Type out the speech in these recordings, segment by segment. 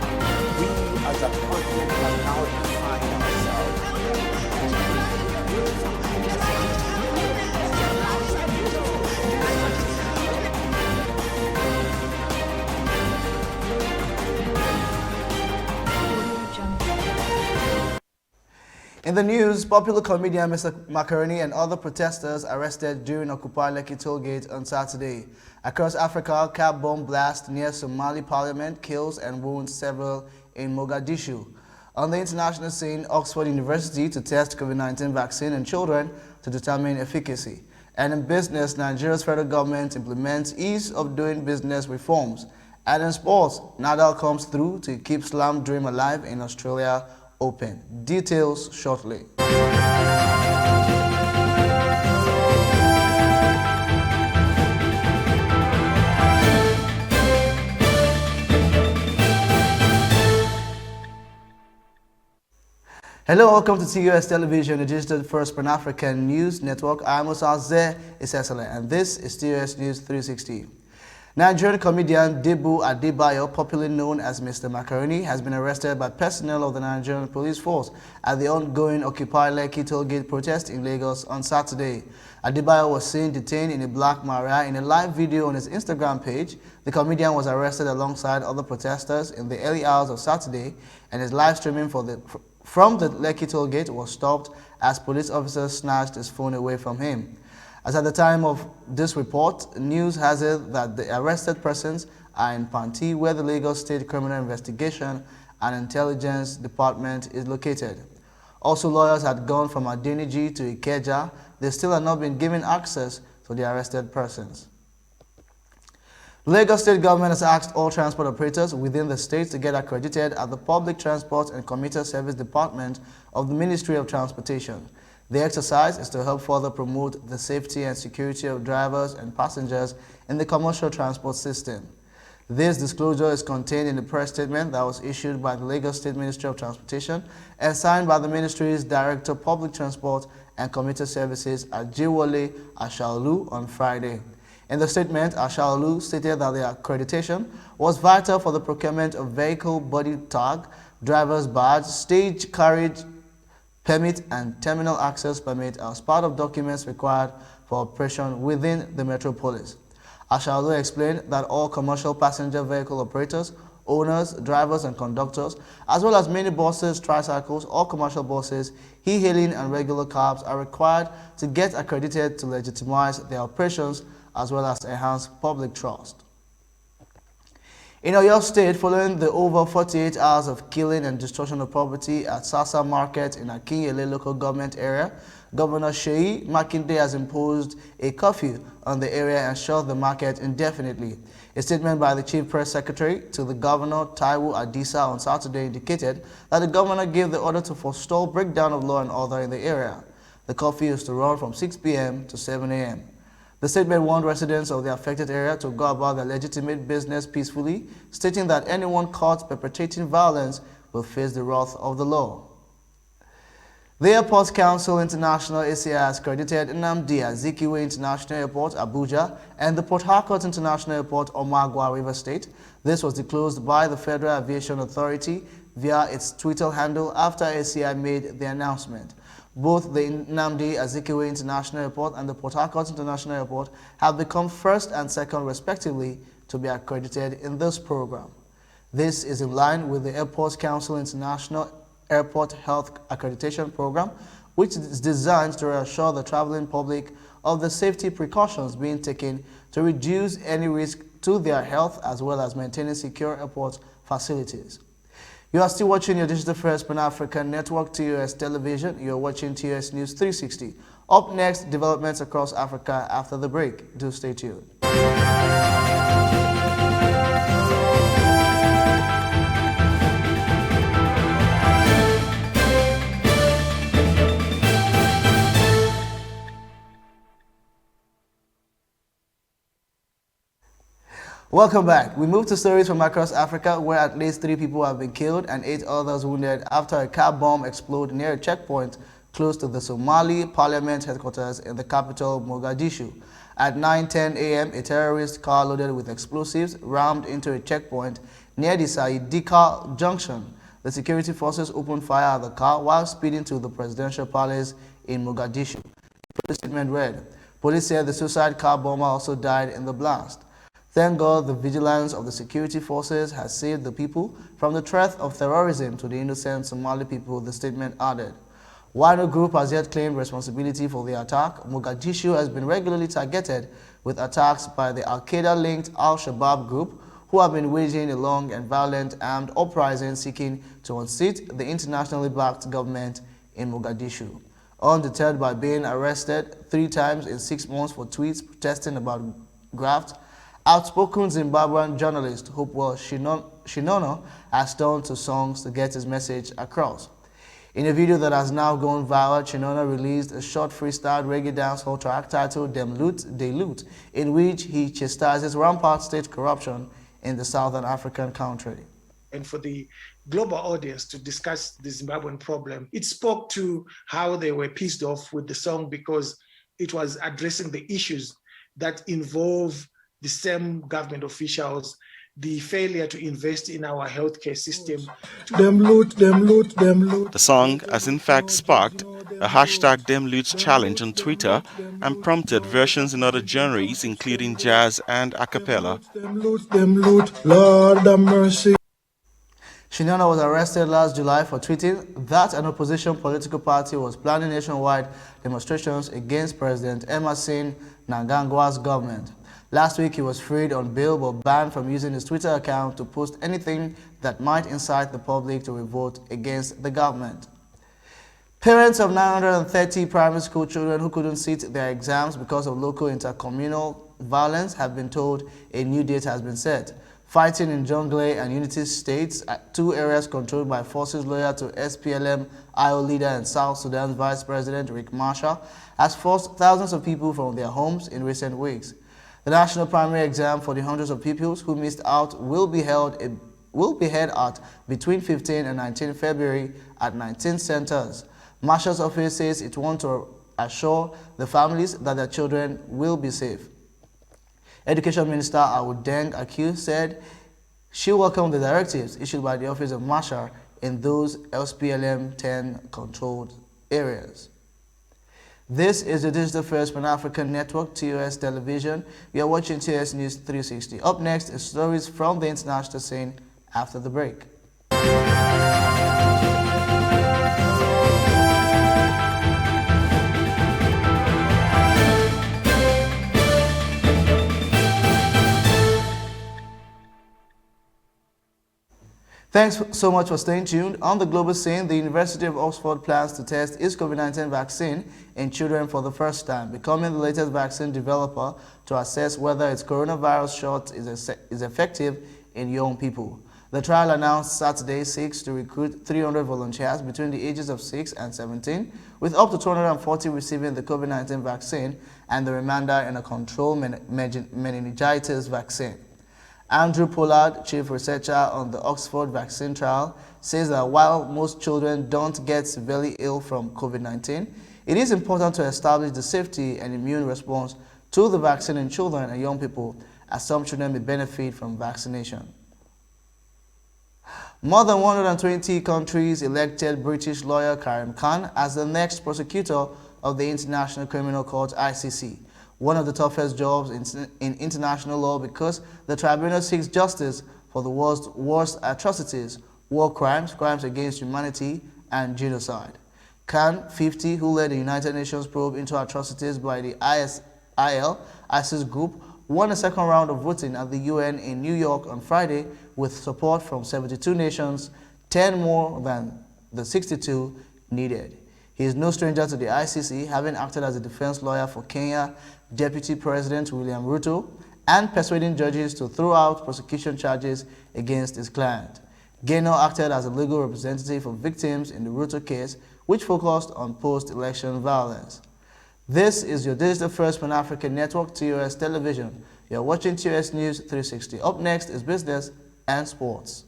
but we as a continent have now defined ourselves. In the news, popular comedian Mr. Macaroni and other protesters arrested during Occupy Lekki tollgate on Saturday. Across Africa, car bomb blast near Somali parliament kills and wounds several in Mogadishu. On the international scene, Oxford University to test COVID-19 vaccine in children to determine efficacy. And in business, Nigeria's federal government implements ease of doing business reforms. And in sports, Nadal comes through to keep Slam dream alive in Australia Open. Details shortly. Hello, welcome to TOS Television, the digital first Pan-African news network. I'm Osaze Isesele, and this is TOS News 360. Nigerian comedian Debu Adebayo, popularly known as Mr. Macaroni, has been arrested by personnel of the Nigerian police force at the ongoing Occupy Lekki tollgate protest in Lagos on Saturday. Adebayo was seen detained in a black Maria. In a live video on his Instagram page, the comedian was arrested alongside other protesters in the early hours of Saturday, and his live streaming from the Lekki tollgate was stopped as police officers snatched his phone away from him. As at the time of this report, news has it that the arrested persons are in Panti, where the Lagos State Criminal Investigation and Intelligence Department is located. Also, lawyers had gone from Adeniji to Ikeja. They still have not been given access to the arrested persons. The Lagos State government has asked all transport operators within the state to get accredited at the Public Transport and Commuter Service Department of the Ministry of Transportation. The exercise is to help further promote the safety and security of drivers and passengers in the commercial transport system. This disclosure is contained in the press statement that was issued by the Lagos State Ministry of Transportation and signed by the ministry's Director of Public Transport and Commuter Services, Ajewole Ashaolu, on Friday. In the statement, Ashaolu stated that the accreditation was vital for the procurement of vehicle body tag, driver's badge, stage carriage permit and terminal access permit as part of documents required for operation within the metropolis. Ashaolu explained that all commercial passenger vehicle operators, owners, drivers and conductors, as well as minibuses, tricycles, all commercial buses, e-hailing and regular cabs are required to get accredited to legitimize their operations as well as enhance public trust. In Oyo State, following the over 48 hours of killing and destruction of property at Sasa Market in Akinyele local government area, Governor Seyi Makinde has imposed a curfew on the area and shut the market indefinitely. A statement by the Chief Press Secretary to the Governor, Taiwo Adisa, on Saturday indicated that the governor gave the order to forestall breakdown of law and order in the area. The curfew is to run from 6 p.m. to 7 a.m. The statement warned residents of the affected area to go about their legitimate business peacefully, stating that anyone caught perpetrating violence will face the wrath of the law. The Airport Council International ACI has credited Nnamdi Azikiwe International Airport, Abuja, and the Port Harcourt International Airport, Omagwa, River State. This was disclosed by the Federal Aviation Authority via its Twitter handle after ACI made the announcement. Both the Nnamdi Azikiwe International Airport and the Port Harcourt International Airport have become first and second respectively to be accredited in this program. This is in line with the Airports Council International Airport Health Accreditation Program, which is designed to reassure the traveling public of the safety precautions being taken to reduce any risk to their health as well as maintaining secure airport facilities. You are still watching your digital first Pan-African network, TOS Television. You are watching TOS News 360. Up next, developments across Africa after the break. Do stay tuned. Welcome back. We move to stories from across Africa where at least 3 people have been killed and 8 others wounded after a car bomb exploded near a checkpoint close to the Somali parliament headquarters in the capital, Mogadishu. At 9:10 a.m., a terrorist car loaded with explosives rammed into a checkpoint near the Saidika junction. The security forces opened fire at the car while speeding to the presidential palace in Mogadishu. The statement read, "Police said the suicide car bomber also died in the blast. Thank God the vigilance of the security forces has saved the people from the threat of terrorism to the innocent Somali people," the statement added. While no group has yet claimed responsibility for the attack, Mogadishu has been regularly targeted with attacks by the Al-Qaeda-linked Al-Shabaab group, who have been waging a long and violent armed uprising seeking to unseat the internationally backed government in Mogadishu. Undeterred by being arrested 3 times in 6 months for tweets protesting about graft, outspoken Zimbabwean journalist Hopewell Shinono has turned to songs to get his message across. In a video that has now gone viral, Shinono released a short freestyle reggae dancehall track titled Dem Loot, They Loot, in which he chastises rampant state corruption in the southern African country. And for the global audience to discuss the Zimbabwean problem, it spoke to how they were pissed off with the song because it was addressing the issues that involve the same government officials, the failure to invest in our healthcare system. Them loot, them loot, them loot. The song has in fact sparked a hashtag #DemLoot challenge on Twitter and prompted versions in other genres including jazz and a cappella. Them loot, Lord have mercy. Shinono was arrested last July for tweeting that an opposition political party was planning nationwide demonstrations against President Emerson Mnangagwa's government. Last week, he was freed on bail but banned from using his Twitter account to post anything that might incite the public to revolt against the government. Parents of 930 primary school children who couldn't sit their exams because of local intercommunal violence have been told a new date has been set. Fighting in Jonglei and Unity States, 2 areas controlled by forces loyal to SPLM-IO leader and South Sudan's Vice President Riek Machar, has forced thousands of people from their homes in recent weeks. The national primary exam for the hundreds of pupils who missed out will be held at between 15 and 19 February at 19 centers. Machar's office says it wants to assure the families that their children will be safe. Education Minister Awudeng Akiu said she welcomed the directives issued by the office of Machar in those SPLM-10 controlled areas. This is the Digital First Pan-African Network, TOS Television. You are watching TOS News 360. Up next is stories from the international scene after the break. Thanks so much for staying tuned. On the global scene, the University of Oxford plans to test its COVID-19 vaccine in children for the first time, becoming the latest vaccine developer to assess whether its coronavirus shot is effective in young people. The trial announced Saturday seeks to recruit 300 volunteers between the ages of 6 and 17, with up to 240 receiving the COVID-19 vaccine and the remainder in a controlled meningitis vaccine. Andrew Pollard, chief researcher on the Oxford vaccine trial, says that while most children don't get severely ill from COVID-19, it is important to establish the safety and immune response to the vaccine in children and young people, as some children may benefit from vaccination. More than 120 countries elected British lawyer Karim Khan as the next prosecutor of the International Criminal Court (ICC). One of the toughest jobs in international law because the tribunal seeks justice for the worst atrocities, war crimes, crimes against humanity, and genocide. Khan, 50, who led the United Nations probe into atrocities by the ISIS group, won a second round of voting at the UN in New York on Friday with support from 72 nations, 10 more than the 62 needed. He is no stranger to the ICC, having acted as a defense lawyer for Kenya Deputy President William Ruto and persuading judges to throw out prosecution charges against his client. Gaynor acted as a legal representative for victims in the Ruto case, which focused on post-election violence. This is your Digital First Pan-African Network, TOS Television. You are watching TOS News 360. Up next is business and sports.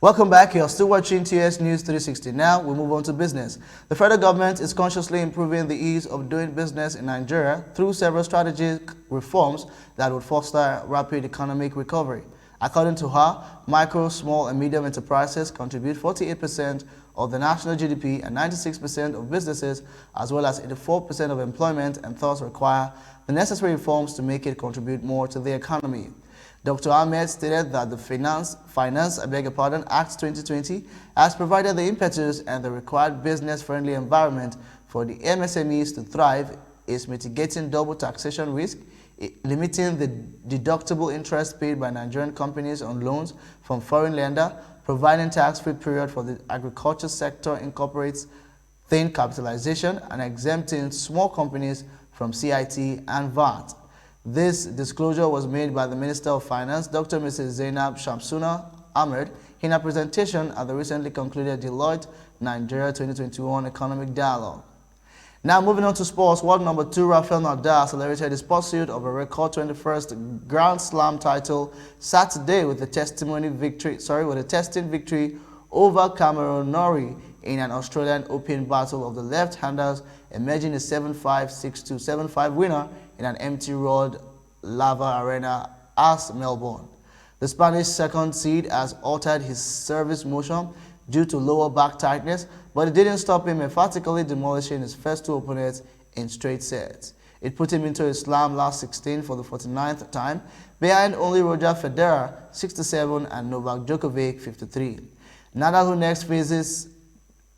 Welcome back. You're still watching TOS News 360. Now we move on to business. The federal government is consciously improving the ease of doing business in Nigeria through several strategic reforms that would foster rapid economic recovery. According to her, micro, small, and medium enterprises contribute 48% of the national GDP and 96% of businesses, as well as 84% of employment, and thus require the necessary reforms to make it contribute more to the economy. Dr. Ahmed stated that the Finance Act 2020 has provided the impetus and the required business-friendly environment for the MSMEs to thrive, is mitigating double taxation risk, limiting the deductible interest paid by Nigerian companies on loans from foreign lender, providing tax-free period for the agriculture sector incorporates thin capitalization, and exempting small companies from CIT and VAT. This disclosure was made by the Minister of Finance, Dr. Mrs. Zainab Shamsuna Ahmed, in a presentation at the recently concluded Deloitte Nigeria 2021 Economic Dialogue. Now moving on to sports, world number 2 Rafael Nadal celebrated his pursuit of a record 21st Grand Slam title Saturday with a testing victory over Cameron Norrie in an Australian Open battle of the left-handers, emerging a 7-5, 6-2, 7-5 winner in an empty road lava arena as Melbourne. The Spanish second seed has altered his service motion due to lower back tightness, but it didn't stop him emphatically demolishing his first 2 opponents in straight sets. It put him into a slam last 16 for the 49th time, behind only Roger Federer 67 and Novak Djokovic 53. Nadal, who next faces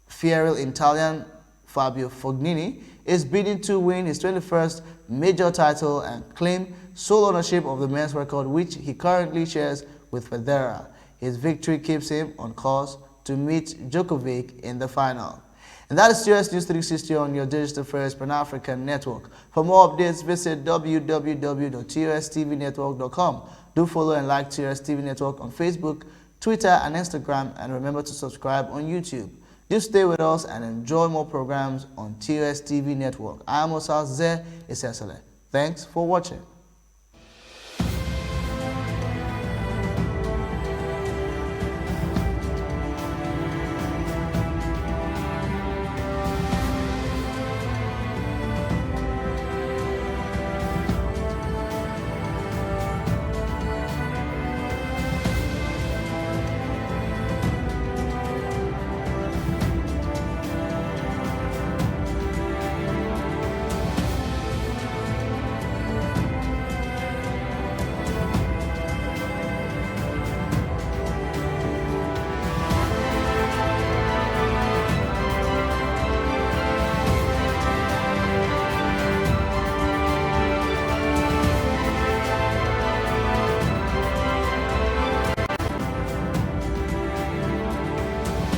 feral Italian Fabio Fognini, is bidding to win his 21st major title and claim sole ownership of the men's record, which he currently shares with Federer. His victory keeps him on course to meet Djokovic in the final. And that is TOS News 360 on your digital first Pan-African network. For more updates, visit www.tostvnetwork.com. Do follow and like TOS TV Network on Facebook, Twitter, and Instagram, and remember to subscribe on YouTube. Do stay with us and enjoy more programs on TOS TV Network. I am Osal Ze Isesele. Thanks for watching.